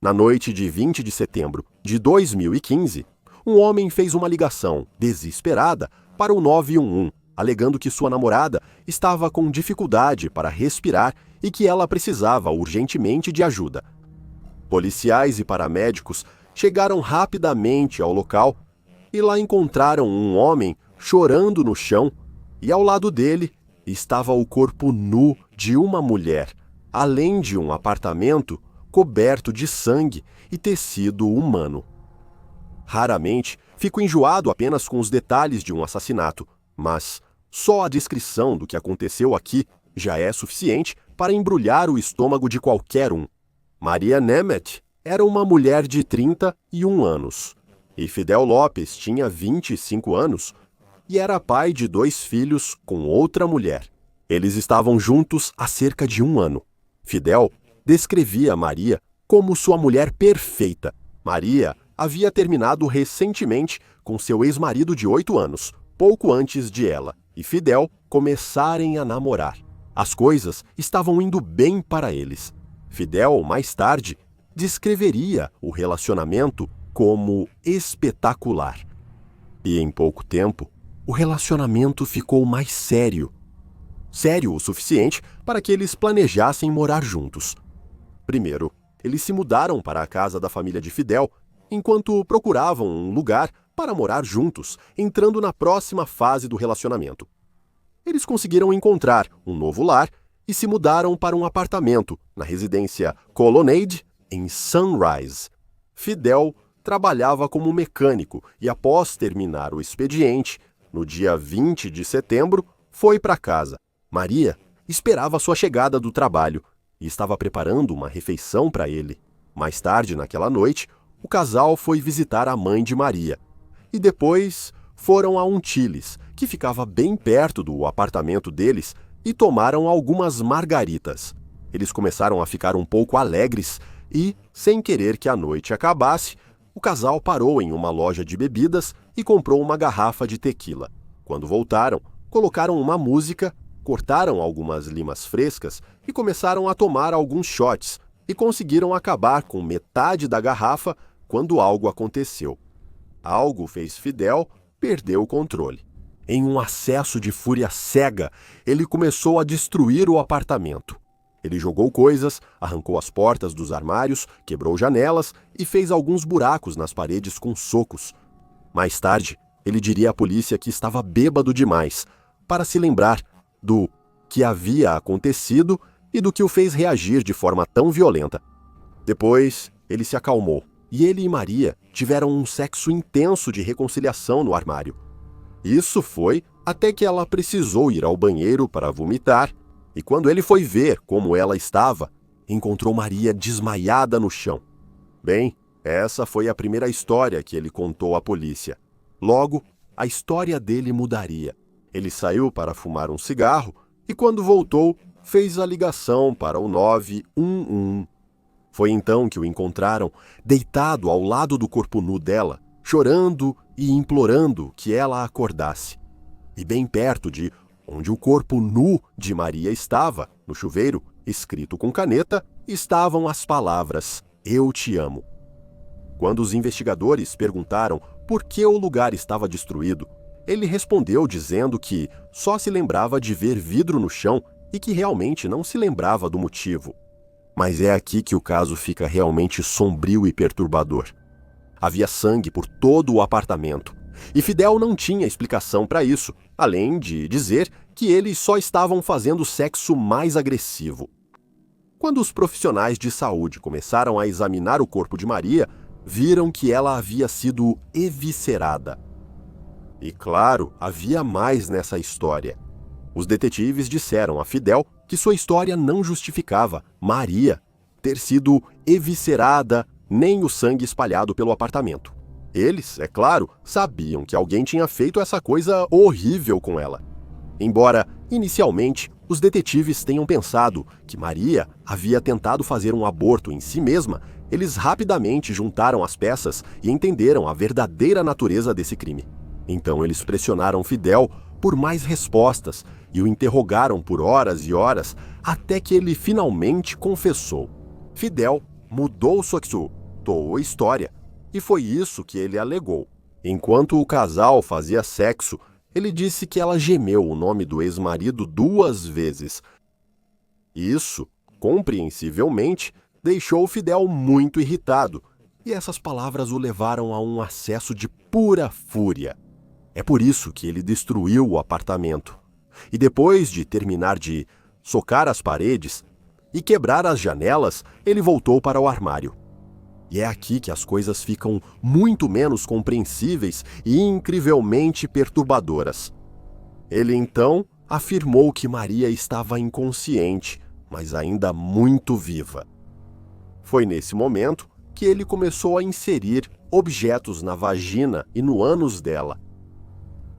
Na noite de 20 de setembro de 2015, um homem fez uma ligação desesperada para o 911, alegando que sua namorada estava com dificuldade para respirar e que ela precisava urgentemente de ajuda. Policiais e paramédicos chegaram rapidamente ao local e lá encontraram um homem chorando no chão e ao lado dele estava o corpo nu de uma mulher, além de um apartamento coberto de sangue e tecido humano. Raramente fico enjoado apenas com os detalhes de um assassinato, mas só a descrição do que aconteceu aqui já é suficiente para embrulhar o estômago de qualquer um. Maria Nemeth era uma mulher de 31 anos, e Fidel Lopes tinha 25 anos e era pai de 2 filhos com outra mulher. Eles estavam juntos há cerca de 1 ano. Fidel descrevia Maria como sua mulher perfeita. Maria havia terminado recentemente com seu ex-marido de 8 anos, pouco antes de ela e Fidel começarem a namorar. As coisas estavam indo bem para eles. Fidel, mais tarde, descreveria o relacionamento como espetacular. E em pouco tempo, o relacionamento ficou mais sério. Sério o suficiente para que eles planejassem morar juntos. Primeiro, eles se mudaram para a casa da família de Fidel, enquanto procuravam um lugar para morar juntos, entrando na próxima fase do relacionamento. Eles conseguiram encontrar um novo lar e se mudaram para um apartamento na residência Colonnade, em Sunrise. Fidel trabalhava como mecânico e, após terminar o expediente, no dia 20 de setembro, foi para casa. Maria esperava sua chegada do trabalho e estava preparando uma refeição para ele. Mais tarde, naquela noite, o casal foi visitar a mãe de Maria e depois foram a um Chili's, que ficava bem perto do apartamento deles, e tomaram algumas margaritas. Eles começaram a ficar um pouco alegres e, sem querer que a noite acabasse, o casal parou em uma loja de bebidas e comprou uma garrafa de tequila. Quando voltaram, colocaram uma música, cortaram algumas limas frescas e começaram a tomar alguns shots e conseguiram acabar com metade da garrafa quando algo aconteceu. Algo fez Fidel perder o controle. Em um acesso de fúria cega, ele começou a destruir o apartamento. Ele jogou coisas, arrancou as portas dos armários, quebrou janelas e fez alguns buracos nas paredes com socos. Mais tarde, ele diria à polícia que estava bêbado demais para se lembrar do que havia acontecido e do que o fez reagir de forma tão violenta. Depois, ele se acalmou e ele e Maria tiveram um sexo intenso de reconciliação no armário. Isso foi até que ela precisou ir ao banheiro para vomitar, e quando ele foi ver como ela estava, encontrou Maria desmaiada no chão. Bem, essa foi a primeira história que ele contou à polícia. Logo, a história dele mudaria. Ele saiu para fumar um cigarro e, quando voltou, fez a ligação para o 911. Foi então que o encontraram deitado ao lado do corpo nu dela, chorando e implorando que ela acordasse. E bem perto de onde o corpo nu de Maria estava, no chuveiro, escrito com caneta, estavam as palavras "Eu te amo". Quando os investigadores perguntaram por que o lugar estava destruído, ele respondeu dizendo que só se lembrava de ver vidro no chão e que realmente não se lembrava do motivo. Mas é aqui que o caso fica realmente sombrio e perturbador. Havia sangue por todo o apartamento, e Fidel não tinha explicação para isso, além de dizer que eles só estavam fazendo sexo mais agressivo. Quando os profissionais de saúde começaram a examinar o corpo de Maria, viram que ela havia sido eviscerada. E claro, havia mais nessa história. Os detetives disseram a Fidel que sua história não justificava Maria ter sido eviscerada nem o sangue espalhado pelo apartamento. Eles, é claro, sabiam que alguém tinha feito essa coisa horrível com ela. Embora, inicialmente, os detetives tenham pensado que Maria havia tentado fazer um aborto em si mesma, eles rapidamente juntaram as peças e entenderam a verdadeira natureza desse crime. Então eles pressionaram Fidel por mais respostas e o interrogaram por horas e horas até que ele finalmente confessou. Fidel mudou Soksu, toou história, e foi isso que ele alegou. Enquanto o casal fazia sexo, ele disse que ela gemeu o nome do ex-marido 2 vezes. Isso, compreensivelmente, deixou Fidel muito irritado, e essas palavras o levaram a um acesso de pura fúria. É por isso que ele destruiu o apartamento. E depois de terminar de socar as paredes e quebrar as janelas, ele voltou para o armário. E é aqui que as coisas ficam muito menos compreensíveis e incrivelmente perturbadoras. Ele então afirmou que Maria estava inconsciente, mas ainda muito viva. Foi nesse momento que ele começou a inserir objetos na vagina e no ânus dela.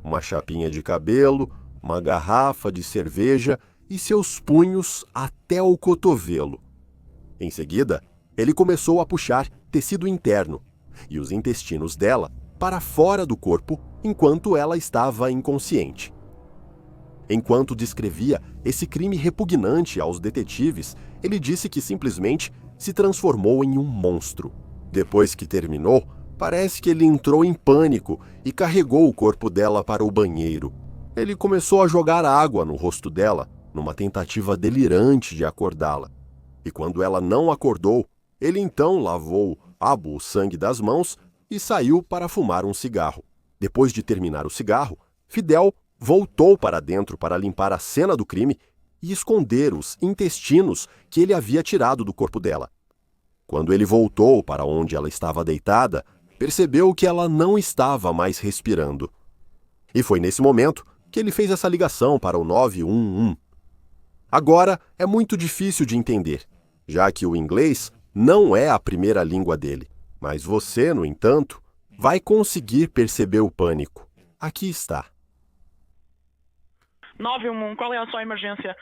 Uma chapinha de cabelo, uma garrafa de cerveja e seus punhos até o cotovelo. Em seguida, ele começou a puxar tecido interno e os intestinos dela para fora do corpo enquanto ela estava inconsciente. Enquanto descrevia esse crime repugnante aos detetives, ele disse que simplesmente se transformou em um monstro. Depois que terminou, parece que ele entrou em pânico e carregou o corpo dela para o banheiro. Ele começou a jogar água no rosto dela, numa tentativa delirante de acordá-la. E quando ela não acordou, ele então lavou o sangue das mãos e saiu para fumar um cigarro. Depois de terminar o cigarro, Fidel voltou para dentro para limpar a cena do crime e esconder os intestinos que ele havia tirado do corpo dela. Quando ele voltou para onde ela estava deitada, percebeu que ela não estava mais respirando. E foi nesse momento que ele fez essa ligação para o 911. Agora é muito difícil de entender, já que o inglês não é a primeira língua dele. Mas você, no entanto, vai conseguir perceber o pânico. Aqui está. 911, qual é a sua emergência?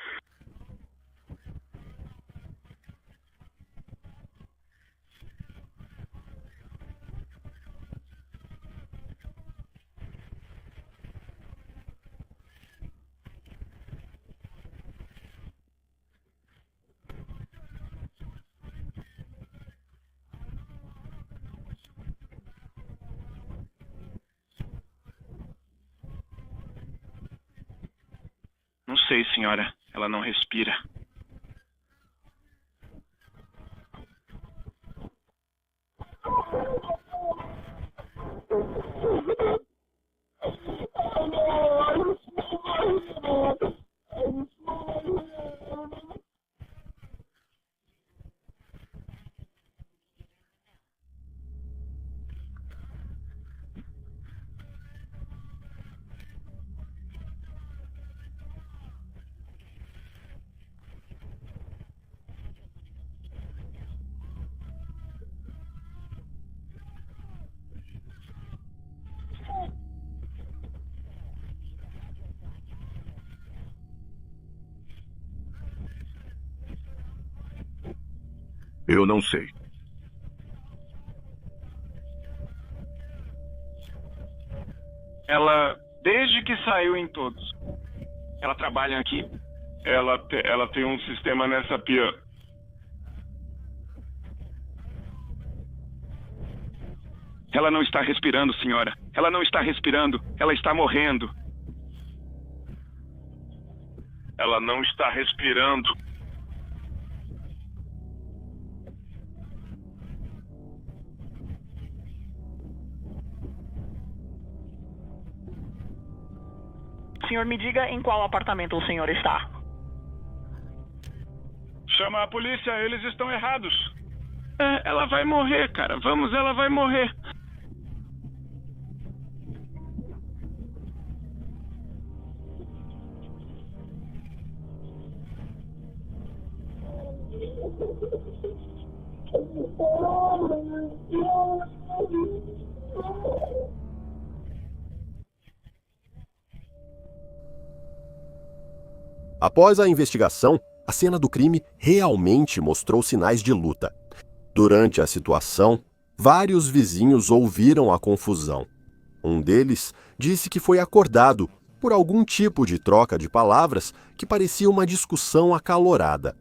Não sei, senhora. Ela não respira. Eu não sei. Ela, desde que saiu em todos. Ela trabalha aqui? Ela tem um sistema nessa pia. Ela não está respirando, senhora. Ela não está respirando. Ela está morrendo. Ela não está respirando. Senhor, me diga em qual apartamento o senhor está. Chama a polícia, eles estão errados. Ela vai morrer, cara. Vamos, ela vai morrer. Após a investigação, a cena do crime realmente mostrou sinais de luta. Durante a situação, vários vizinhos ouviram a confusão. Um deles disse que foi acordado por algum tipo de troca de palavras que parecia uma discussão acalorada.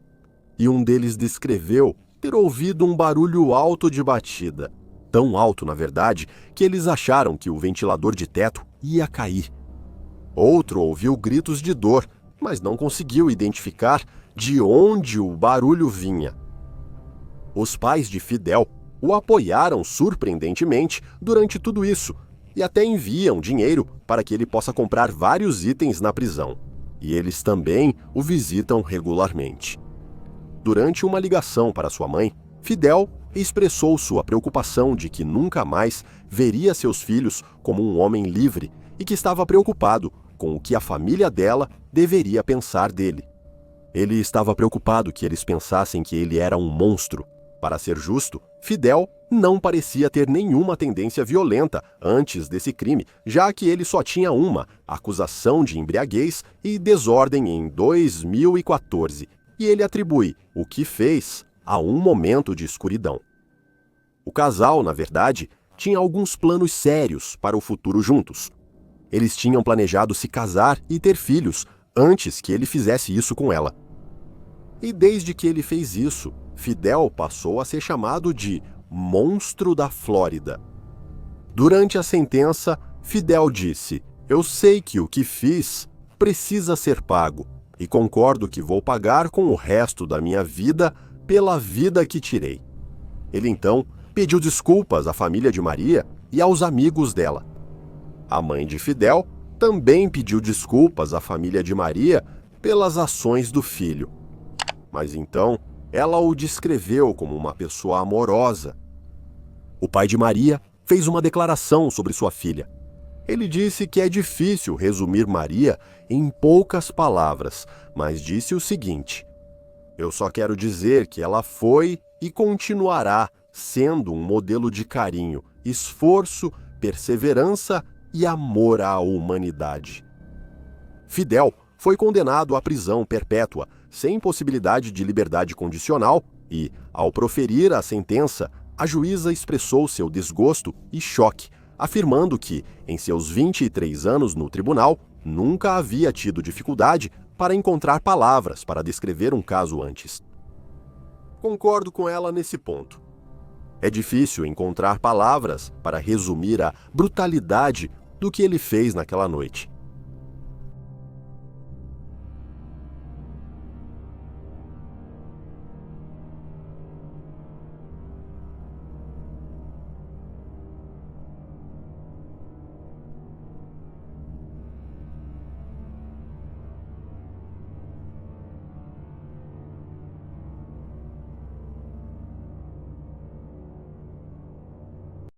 E um deles descreveu ter ouvido um barulho alto de batida. Tão alto, na verdade, que eles acharam que o ventilador de teto ia cair. Outro ouviu gritos de dor, mas não conseguiu identificar de onde o barulho vinha. Os pais de Fidel o apoiaram surpreendentemente durante tudo isso e até enviam dinheiro para que ele possa comprar vários itens na prisão. E eles também o visitam regularmente. Durante uma ligação para sua mãe, Fidel expressou sua preocupação de que nunca mais veria seus filhos como um homem livre e que estava preocupado com o que a família dela deveria pensar dele. Ele estava preocupado que eles pensassem que ele era um monstro. Para ser justo, Fidel não parecia ter nenhuma tendência violenta antes desse crime, já que ele só tinha uma acusação de embriaguez e desordem em 2014, e ele atribui o que fez a um momento de escuridão. O casal, na verdade, tinha alguns planos sérios para o futuro juntos. Eles tinham planejado se casar e ter filhos antes que ele fizesse isso com ela. E desde que ele fez isso, Fidel passou a ser chamado de Monstro da Flórida. Durante a sentença, Fidel disse: "Eu sei que o que fiz precisa ser pago, e concordo que vou pagar com o resto da minha vida pela vida que tirei." Ele então pediu desculpas à família de Maria e aos amigos dela. A mãe de Fidel também pediu desculpas à família de Maria pelas ações do filho. Mas então, ela o descreveu como uma pessoa amorosa. O pai de Maria fez uma declaração sobre sua filha. Ele disse que é difícil resumir Maria em poucas palavras, mas disse o seguinte: "Eu só quero dizer que ela foi e continuará sendo um modelo de carinho, esforço, perseverança e amor à humanidade." Fidel foi condenado à prisão perpétua, sem possibilidade de liberdade condicional, e, ao proferir a sentença, a juíza expressou seu desgosto e choque, afirmando que, em seus 23 anos no tribunal, nunca havia tido dificuldade para encontrar palavras para descrever um caso antes. Concordo com ela nesse ponto. É difícil encontrar palavras para resumir a brutalidade do que ele fez naquela noite.